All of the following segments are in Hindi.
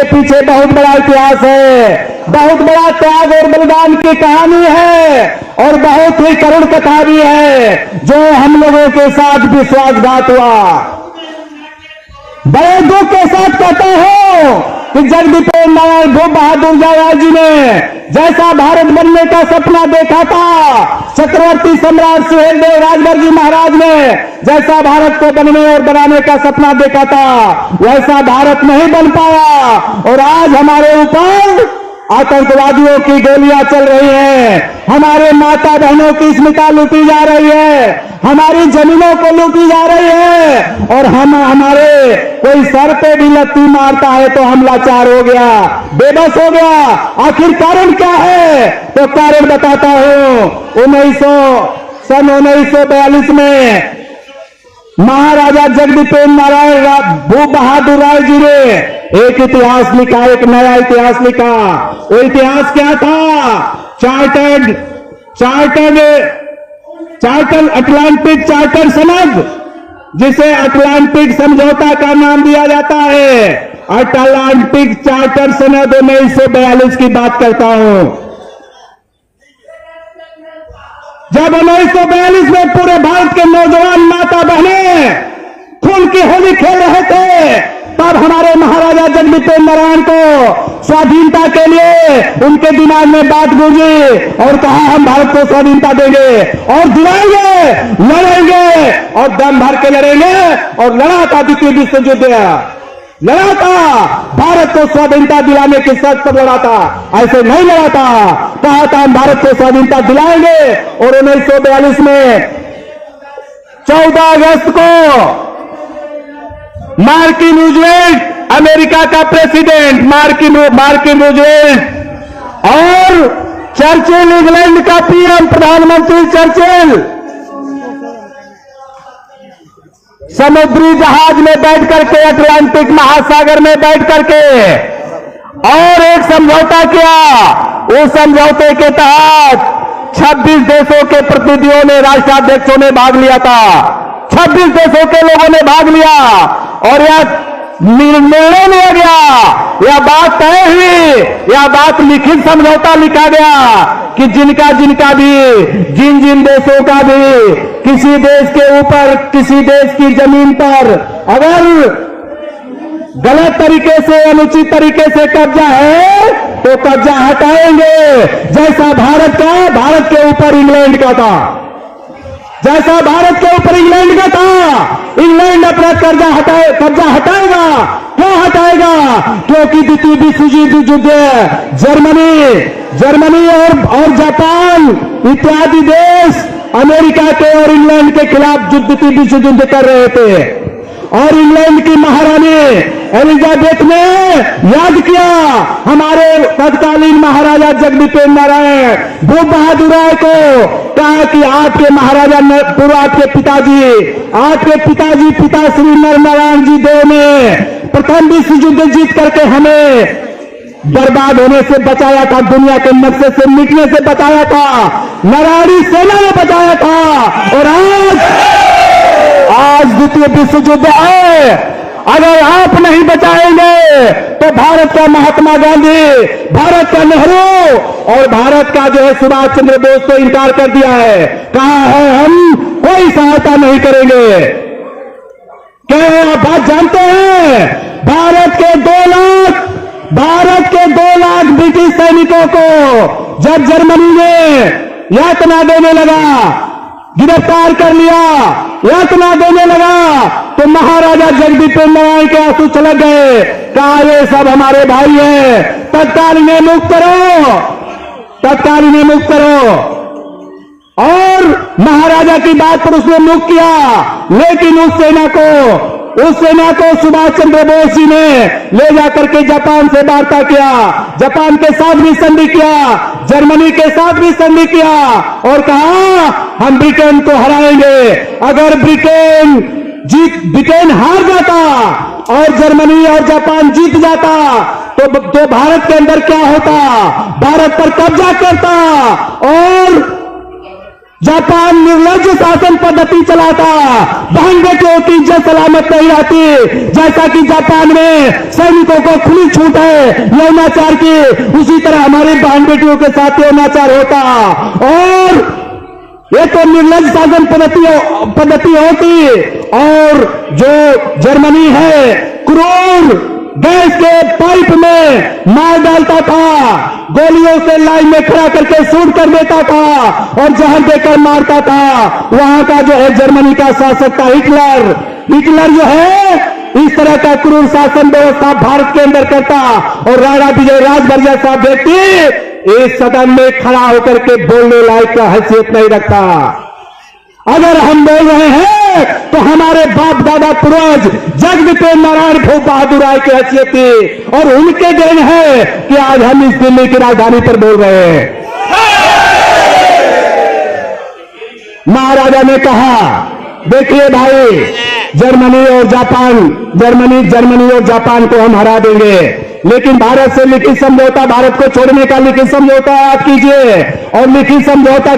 पीछे बहुत बड़ा इतिहास है, बहुत बड़ा त्याग और बलिदान की कहानी है और बहुत ही करुण कथा भी है जो हम लोगों के साथ विश्वासघात हुआ। बड़े दुख के साथ कहता हूं कि जगदीपेंद्र नारायण भूप बहादुर जायवाल जी ने जैसा भारत बनने का सपना देखा था, चक्रवर्ती सम्राट सुहेलदेव राजभर जी महाराज ने जैसा भारत को बनने और बनाने का सपना देखा था, वैसा भारत नहीं बन पाया और आज हमारे ऊपर आतंकवादियों की गोलियां चल रही हैं, हमारे माता बहनों की स्मृति लूटी जा रही है, हमारी जमीनों को लूटी जा रही है और हमारे कोई सर पे भी लत्ती मारता है तो हम लाचार हो गया, बेबस हो गया। आखिर कारण क्या है? तो कारण बताता हूं। सन 1942 में महाराजा जगदीपेंद्र नारायण भूप बहादुर राय जी ने एक इतिहास लिखा, एक नया इतिहास लिखा। वो इतिहास क्या था? चार्टर अटलांटिक चार्टर सनद, जिसे अटलांटिक समझौता का नाम दिया जाता है। अटलांटिक चार्टर सनद 1942 की बात करता हूं। जब 1942 में पूरे भारत के नौजवान माता बहने खून की होली खेल रहे थे, तब हमारे महाराजा जगदीपेंद्र नारायण को स्वाधीनता के लिए उनके दिमाग में बात गूंजी और कहा हम भारत को स्वाधीनता देंगे और दिलाएंगे, लड़ेंगे और दम भर के लड़ेंगे और लड़ा था द्वितीय विश्व युद्ध, लड़ा था भारत को स्वाधीनता दिलाने की शर्त पर लड़ा था, ऐसे नहीं लड़ा था। कहा था हम भारत को स्वाधीनता दिलाएंगे और 1942 में 14 अगस्त को मार्किन रूजवेल्ट, अमेरिका का प्रेसिडेंट मार्किन रूजवेल्ट और चर्चिल, इंग्लैंड का पीएम प्रधानमंत्री चर्चिल समुद्री जहाज में बैठ करके अटलांटिक महासागर में बैठ करके और एक समझौता किया। उस समझौते के तहत 26 देशों के प्रतिनिधियों ने, राष्ट्राध्यक्षों ने भाग लिया था। 26 देशों के लोगों ने भाग लिया और यह निर्णय लिया गया, यह बात तय हुई, यह बात लिखित समझौता लिखा गया कि जिनका भी जिन देशों का भी किसी देश के ऊपर, किसी देश की जमीन पर अगर गलत तरीके से, अनुचित तरीके से कब्जा है तो कब्जा हटाएंगे। जैसा भारत के ऊपर इंग्लैंड का था, जैसा भारत के ऊपर इंग्लैंड का था, इंग्लैंड अपना कब्जा हटाएगा। क्यों हटाएगा? क्योंकि द्वितीय विश्व युद्ध जर्मनी और जापान इत्यादि देश अमेरिका के और इंग्लैंड के खिलाफ द्वितीय विश्व युद्ध कर रहे थे और इंग्लैंड की महारानी एलिजाबेथ ने याद किया हमारे तत्कालीन महाराजा जगदीपेंद्र नारायण भूप बहादुर राय को, कहा कि आपके महाराजा आपके पिताजी पिता श्री नरनारायण जी देव ने प्रथम विश्व युद्ध जीत करके हमें बर्बाद होने से बचाया था, दुनिया के नक्शे से मिटने से बचाया था, नारायणी सेना ने बचाया था और आज द्वितीय विश्व युद्ध है। अगर आप नहीं बचाएंगे तो भारत का महात्मा गांधी, भारत का नेहरू और भारत का जो है सुभाष चंद्र बोस तो इनकार कर दिया है, कहा है हम कोई सहायता नहीं करेंगे। क्या आप बात जानते हैं? भारत के 2 लाख ब्रिटिश सैनिकों को जब जर्मनी ने यातना देने लगा, गिरफ्तार कर लिया, यातना देने लगा, तो महाराजा जगदीपेंद्र नारायण के आंसू छलक गए। कहा ये सब हमारे भाई हैं, तत्काल इन्हें मुक्त करो। और महाराजा की बात पर उसने मुक्त किया, लेकिन उस सेना को सुभाष चंद्र बोस जी ने ले जाकर के जापान से वार्ता किया, जापान के साथ भी संधि किया, जर्मनी के साथ भी संधि किया और कहा हम ब्रिटेन को हराएंगे। अगर ब्रिटेन हार जाता और जर्मनी और जापान जीत जाता तो भारत के अंदर क्या होता? भारत पर कब्जा करता और जापान निर्लज्ज शासन पद्धति चलाता, बहन बेटियों की इज्जत सलामत नहीं रहती। जैसा कि जापान में सैनिकों को खुली छूट है यौनाचार की, उसी तरह हमारी बहन बेटियों के साथ यौनाचार होता। और ये तो निर्लज्ज शासन पद्धति होती। और जो जर्मनी है, क्रूर गैस के पाइप में मार डालता था, गोलियों से लाइन में खड़ा करके शूट कर देता था और जहर देकर मारता था। वहां का जो है जर्मनी का शासक था हिटलर जो है इस तरह का क्रूर शासन व्यवस्था भारत के अंदर करता। और राणा विजय राजभर जैसा व्यक्ति इस सदन में खड़ा होकर के बोलने लायक का हैसियत नहीं रखता। अगर हम बोल रहे हैं तो हमारे बाप दादा पूर्वज जगदीपेंद्र नारायण भूप बहादुर राय की हैसियत थी और उनके देन है कि आज हम इस दिल्ली की राजधानी पर बोल रहे हैं। महाराजा ने कहा, देखिए भाई, जर्मनी और जापान को हम हरा देंगे, लेकिन भारत से लिखित समझौता, भारत को छोड़ने का लिखित समझौता याद कीजिए। और लिखित समझौता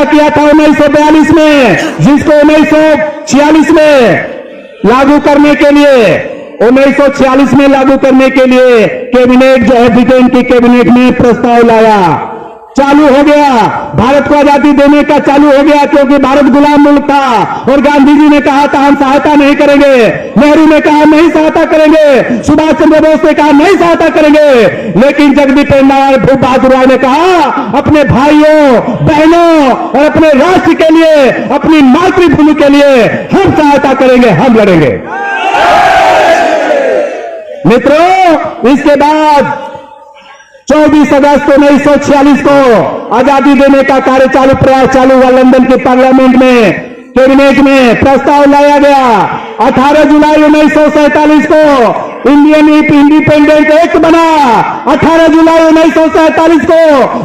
किया था 1942 में, जिसको 1946 में लागू करने के लिए 1946 में लागू करने के लिए कैबिनेट जो है ब्रिटेन की कैबिनेट में प्रस्ताव लाया। चालू हो गया, भारत को आजादी देने का चालू हो गया, क्योंकि भारत गुलाम मुल्क था। और गांधी जी ने कहा था हम सहायता नहीं करेंगे, नेहरू ने कहा नहीं सहायता करेंगे, सुभाष चंद्र बोस ने कहा नहीं सहायता करेंगे। लेकिन जगदीपेंद्र नारायण भूप बहादुर राय ने कहा अपने भाइयों बहनों और अपने राष्ट्र के लिए, अपनी मातृभूमि के लिए हम सहायता करेंगे, हम लड़ेंगे। मित्रों, इसके बाद 24 अगस्त 1946 को आजादी देने का प्रयास चालू हुआ। लंदन के पार्लियामेंट में कैबिनेट में प्रस्ताव लाया गया। 18 जुलाई 1947 को इंडियन इंडिपेंडेंट एक्ट बना। 18 जुलाई 1947 को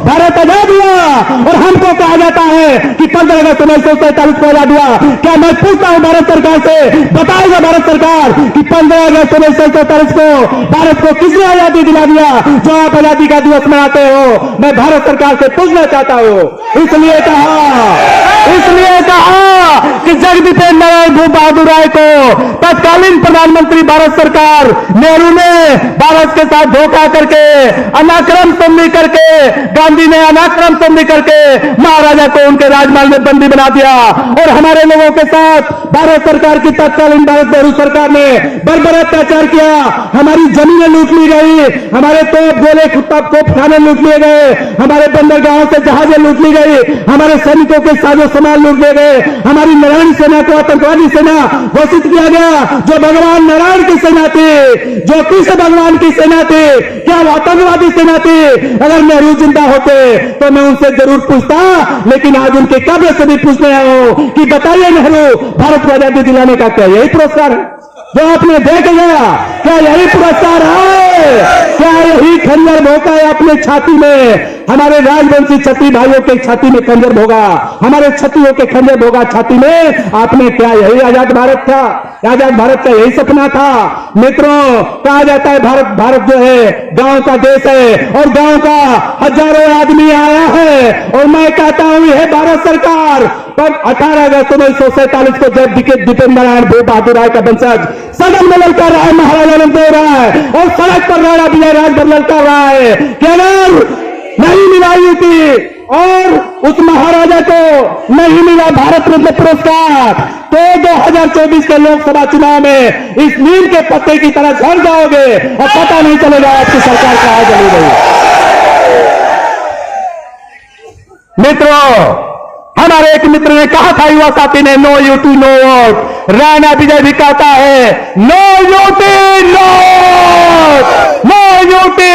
भारत आजाद हुआ। और हमको कहा जाता है कि 15 अगस्त 1947 को आजाद हुआ। क्या मैं पूछता हूं भारत सरकार से, बताएगा भारत सरकार कि 15 अगस्त 1947 को भारत को किसने आजादी दिला दिया जो आप आजादी का दिवस मनाते हो? मैं भारत सरकार से पूछना चाहता हूं। इसलिए कहा कि जगदीपेंद्र नारायण भूप बहादुर राय को तत्कालीन प्रधानमंत्री भारत सरकार नेहरू ने भारत के साथ धोखा करके, अनाक्रम संधि करके, गांधी ने अनाक्रम संधि करके महाराजा को उनके राजमहल में बंदी बना दिया। और हमारे लोगों के साथ भारत सरकार की तत्कालीन नेहरू सरकार ने बर्बर अत्याचार किया। हमारी जमीनें लूट ली गई, हमारे तोप गोले तोपखाने लूट लिए गए, हमारे बंदरगाहों से जहाजें लूट ली गई, हमारे सैनिकों के साजो सामान लूट लिए गए, हमारी नारायण सेना को आतंकवादी सेना घोषित किया गया, जो भगवान नारायण की सेना थी, जो कृष्ण भगवान की सेना थी। क्या वो आतंकवादी सेना थी? अगर नेहरू जिंदा होते तो मैं उनसे जरूर पूछता, लेकिन आज उनके कब्र से भी पूछने आया हूं कि बताइए नेहरू, भारत को आजादी दिलाने का क्या यही पुरस्कार है जो आपने देख गया? क्या यही पुरस्कार है? क्या यही खंजर भोंका है अपने छाती में? हमारे राजवंशी क्षत्रिय भाइयों के छाती में खंजर भोगा, हमारे क्षत्रियों के खंजर भोगा छाती में आपने। क्या यही आजाद भारत था? आजाद भारत का यही सपना था? मित्रों, कहा जाता है भारत जो है गांव का देश है और गांव का हजारों आदमी आया है। और मैं कहता हूं यह भारत सरकार पर 18 अगस्त 1947 को जब दीपेंद्र नारायण भूप बहादुर राय का वंशज सदन में ललकार रहा है, महाराजा नंददेव रहा है, और सड़क पर राणा विजय राजभर ललकार रहा है कि अगर नहीं मिला यूपी और उस महाराजा को नहीं मिला भारत रत्न पुरस्कार तो 2024 के लोकसभा चुनाव में इस नीम के पत्ते की तरह झड़ जाओगे और पता नहीं चलेगा आपकी सरकार कहां चली गई। मित्रों, हमारे एक मित्र ने कहा था, युवा साथी ने, no UT no vote. Rana Vijay भी कहता है no UT no vote, no UT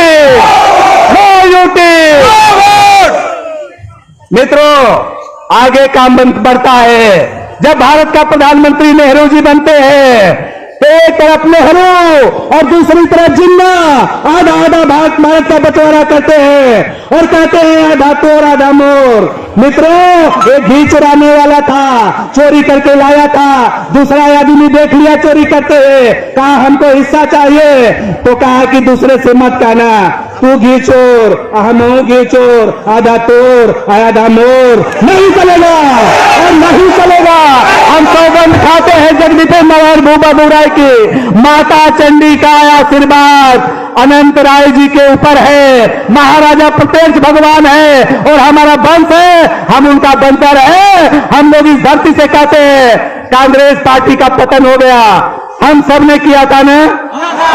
no UT. मित्रों, आगे काम बढ़ता है। जब भारत का प्रधानमंत्री नेहरू जी बनते हैं तो एक तरफ नेहरू और दूसरी तरफ जिन्ना आधा आधा भाग भारत का बंटवारा करते हैं और कहते हैं आधा तोर आधा मोर। मित्रों, एक घी चुराने वाला था, चोरी करके लाया था, दूसरा आदमी देख लिया चोरी करते हुए, कहा हमको हिस्सा चाहिए, तो कहा कि दूसरे से मत कहना, तू घी चोर, हम घी चोर, आधा तोर आधा मोर। नहीं चलेगा और नहीं चलेगा। हम सौगंध खाते हैं जगदीपेंद्र नारायण भूबा की, माता चंडी का आशीर्वाद अनंत राय जी के ऊपर है। महाराजा प्रत्यक्ष भगवान है और हमारा वंश है, हम उनका बंदर है। हम लोग इस धरती से कहते हैं कांग्रेस पार्टी का पतन हो गया, हम सब ने किया था ना,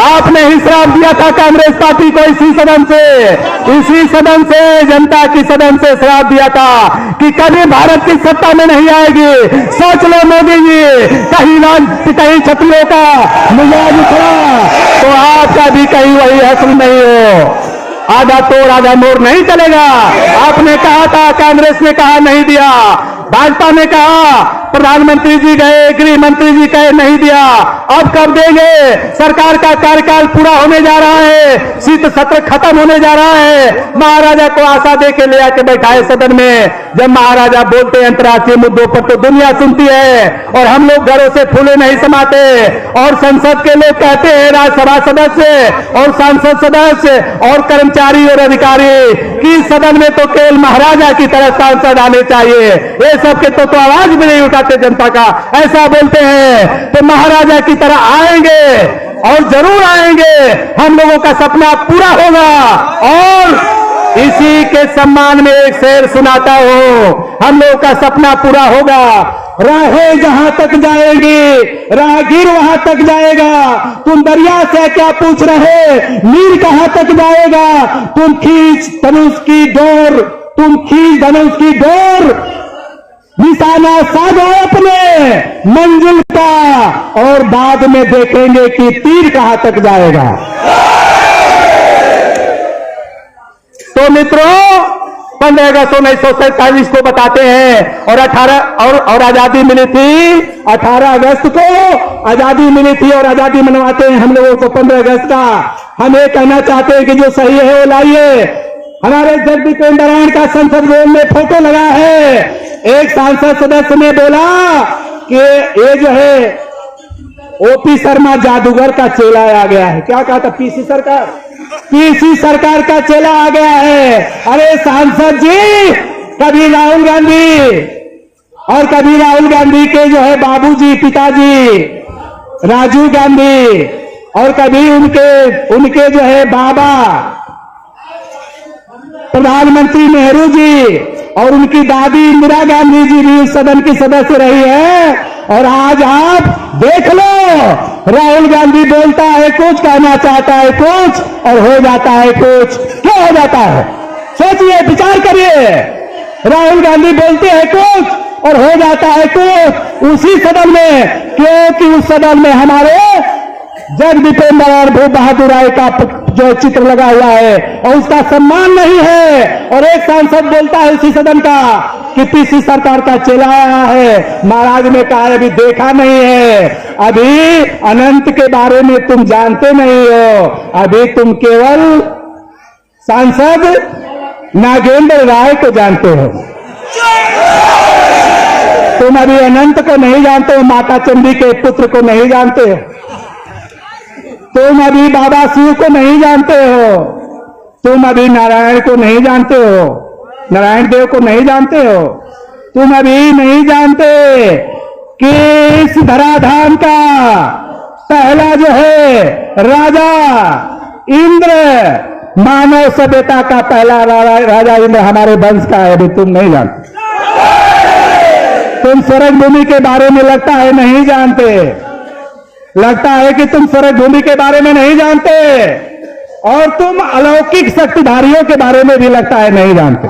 आपने ही श्राप दिया था कांग्रेस पार्टी को इसी सदन से जनता की सदन से श्राप दिया था कि कभी भारत की सत्ता में नहीं आएगी। सोच लो मोदी जी, कहीं छत्रियों का मिजाज उखड़ा तो आपका भी कहीं वही हसल नहीं हो। आधा तोड़ आधा मोड़ नहीं चलेगा। आपने कहा था, कांग्रेस ने कहा नहीं दिया, भाजपा ने कहा, प्रधानमंत्री जी गए, गृह मंत्री जी कहे नहीं दिया, अब कब देंगे? सरकार का कार्यकाल पूरा होने जा रहा है, शीत सत्र खत्म होने जा रहा है। महाराजा को आशा दे के ले आके बैठाए सदन में। जब महाराजा बोलते हैं अंतर्राष्ट्रीय मुद्दों पर तो दुनिया सुनती है और हम लोग घरों से फूले नहीं समाते। और संसद के लोग कहते हैं, राज्यसभा सदस्य और सांसद सदस्य और कर्मचारी और अधिकारी कि सदन में तो केवल महाराजा की तरह सांसद आने चाहिए, ये सब के तो आवाज भी नहीं उठाते जनता का, ऐसा बोलते हैं। तो महाराजा की तरह आएंगे और जरूर आएंगे, हम लोगों का सपना पूरा होगा। और इसी के सम्मान में एक शेर सुनाता हूं, हम लोगों का सपना पूरा होगा। राहें जहां तक जाएगी राहगीर वहां तक जाएगा, तुम दरिया से क्या पूछ रहे, नीर कहां तक जाएगा, तुम खींच धनुष की डोर, निशाना साधो अपने मंजिल का और बाद में देखेंगे कि तीर कहां तक जाएगा। तो मित्रों, 15 अगस्त 1947 को बताते हैं और 18 और आजादी मिली थी। 18 अगस्त को आजादी मिली थी और आजादी मनवाते हैं हम लोगों को 15 अगस्त का। हम ये कहना चाहते हैं कि जो सही है वो लाइए। हमारे जगदीपेंद्र नारायण का संसद भवन में फोटो लगा है। एक सांसद सदस्य ने बोला कि ये जो है ओपी शर्मा जादूगर का चेला आ गया है। क्या कहा था? पीसी सरकार का चेला आ गया है। अरे सांसद जी, कभी राहुल गांधी के जो है बाबूजी, पिताजी राजीव गांधी, और कभी उनके जो है बाबा प्रधानमंत्री नेहरू जी, और उनकी दादी इंदिरा गांधी जी भी उस सदन की सदस्य रही है। और आज आप देख लो, राहुल गांधी बोलता है कुछ, कहना चाहता है कुछ और हो जाता है कुछ। क्या हो जाता है? सोचिए, विचार करिए। राहुल गांधी बोलते हैं कुछ और हो जाता है कुछ उसी सदन में, क्योंकि उस सदन में हमारे जगदीपेंद्र नारायण भूप बहादुर राय का जो चित्र लगा हुआ है और उसका सम्मान नहीं है। और एक सांसद बोलता है इसी सदन का कि पीसी सरकार का चेला आया है। महाराज ने कहा अभी देखा नहीं है, अभी अनंत के बारे में तुम जानते नहीं हो, अभी तुम केवल सांसद नागेंद्र राय को जानते हो, तुम अभी अनंत को नहीं जानते हो, माता चंडी के पुत्र को नहीं जानते हो, तुम अभी बाबा शिव को नहीं जानते हो, तुम अभी नारायण को नहीं जानते हो, नारायण देव को नहीं जानते हो, तुम अभी नहीं जानते कि इस धराधाम का पहला जो है राजा इंद्र, मानव सभ्यता का पहला राजा इंद्र हमारे वंश का है, अभी तुम नहीं जानते। तुम स्वर्ग भूमि के बारे में लगता है नहीं जानते, लगता है कि तुम स्वर्ग भूमि के बारे में नहीं जानते, और तुम अलौकिक शक्तिधारियों के बारे में भी लगता है नहीं जानते।